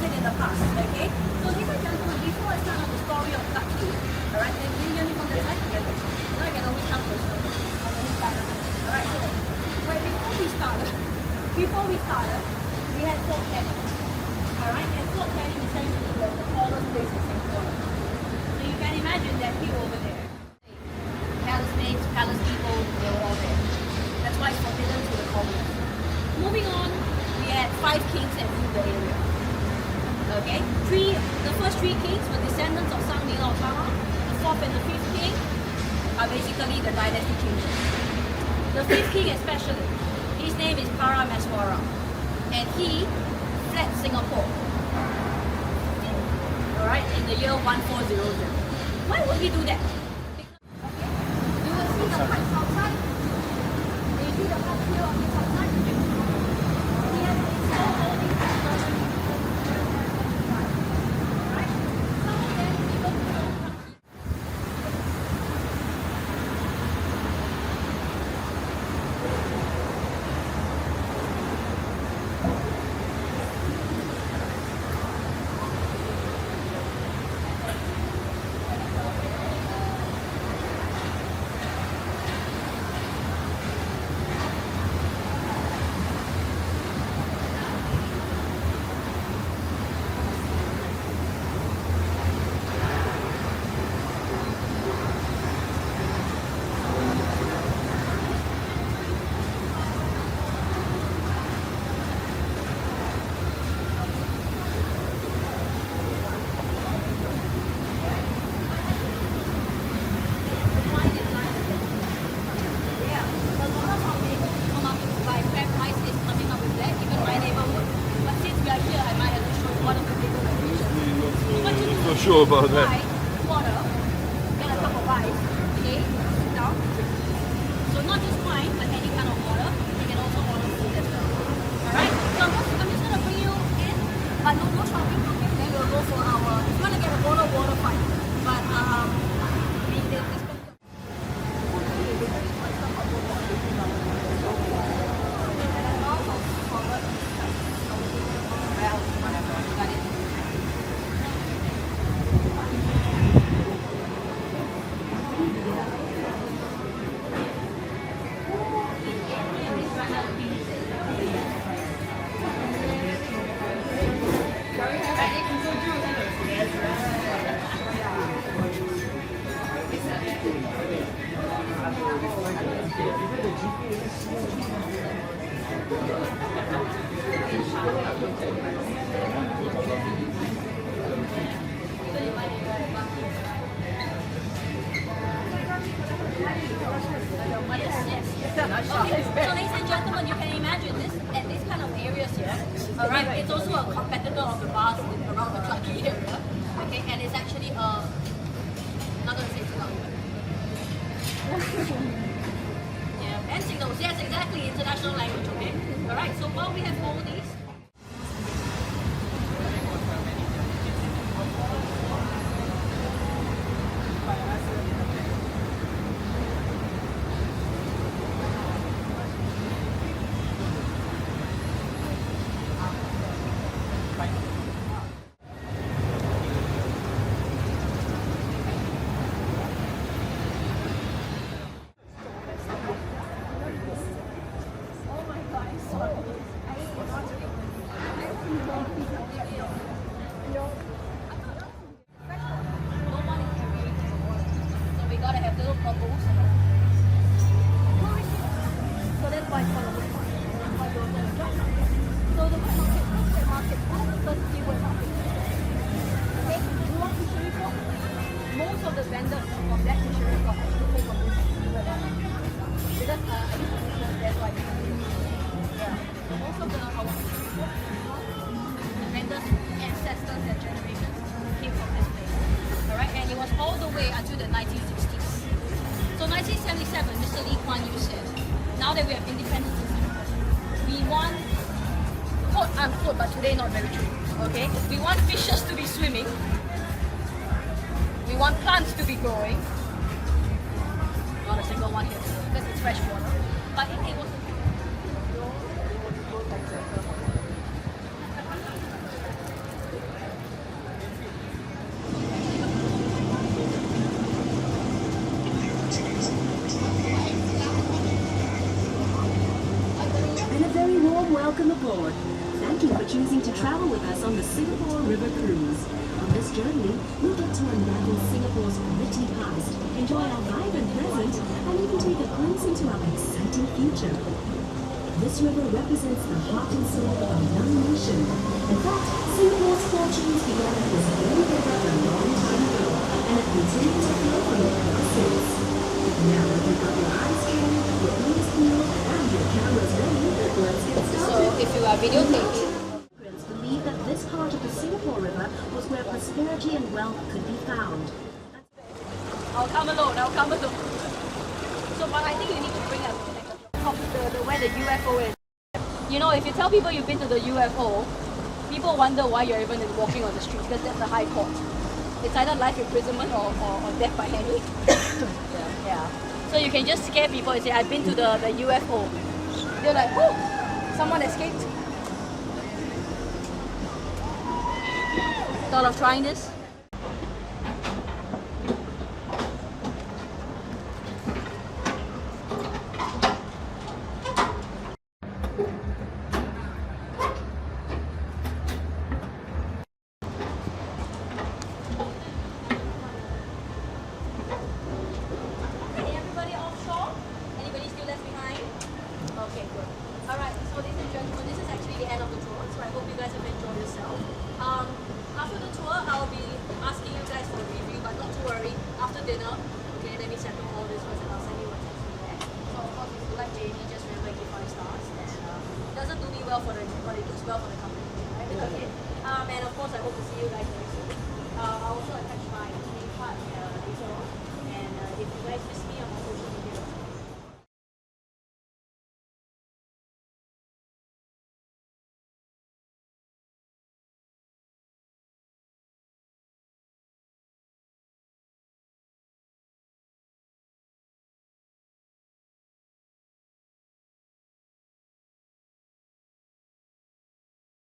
happened in the past, okay? So ladies and gentlemen, before I start on the story of Clarke Quay, alright, then you hear me from the side together. Now I can always come closer. Alright, so before we started, we had Fort Canning. Alright, and Fort Canning essentially was the tallest place in Singapore. So you can imagine that people over there. Palace maids, palace people, they were all there. That's why it's forbidden to the colonists. Moving on, we had 5 kings that ruled the area. Okay? The first 3 kings were descendants of Sang Nila of Tama. The 4th and the 5th king are basically the dynasty kingdoms. The 5th king especially, his name is Parameswara, and he fled Singapore. Alright, in the year 1400. Why would he do that? You will see the pipes outside. Do you see the pipes here on this outside? He has installed all these pipes. Alright? Some of them even from sure about that. Water, get a cup of ice, okay, sit down. So not just wine, but any kind of water. You can also order food as well. Alright, so I'm just gonna bring you in, but no shopping, okay? Then we'll go for our, if you wanna get a bottle of water, fine. But we did this. Okay, so ladies and gentlemen, you can imagine this at these kind of areas here. Alright, it's also a competitor of the bars around the Clarke Quay area. Okay, and it's actually not gonna say it too yeah, and signals, yes, exactly, international language, okay? Alright, so while we have all these. All the way until the 1960s. So 1977, Mr. Lee Kuan Yew said, now that we have independence in Singapore, we want, quote unquote, but today not very true, okay? We want fishes to be swimming. We want plants to be growing. Not a single one here because it's fresh water. But it was travel with us on the Singapore River Cruise. On this journey, you'll get to unravel Singapore's gritty past, enjoy our vibrant present, and even take a glimpse into our exciting future. This river represents the heart and soul of our young nation. In fact, Singapore's fortunes began at this very river a long time ago, and have continued to flow from it ever since. Now that you've got your eyes trained, your ears peeled, and your cameras ready, let's get started. So if you are videotaping, Immigrants believe that this part of the Singapore River was where prosperity and wealth could be found. I'll come alone. So, but I think you need to bring up where the UFO is. You know, if you tell people you've been to the UFO, people wonder why you're even walking on the streets, because that's the high court. It's either life imprisonment or death by hanging. Yeah. So you can just scare people and say, I've been to the UFO. They're like, oh, someone escaped. Thought of trying this? After the tour, I'll be asking you guys for a review, but not to worry. After dinner, okay, let me settle all this first and I'll send you what's actually there. So of course, if you like Jamie, just remember give 5 stars. And it doesn't do me well for the, but it does well for the company, right? Okay. And of course, I hope to see you guys very soon. I'll also attach my name card later on. And if you guys miss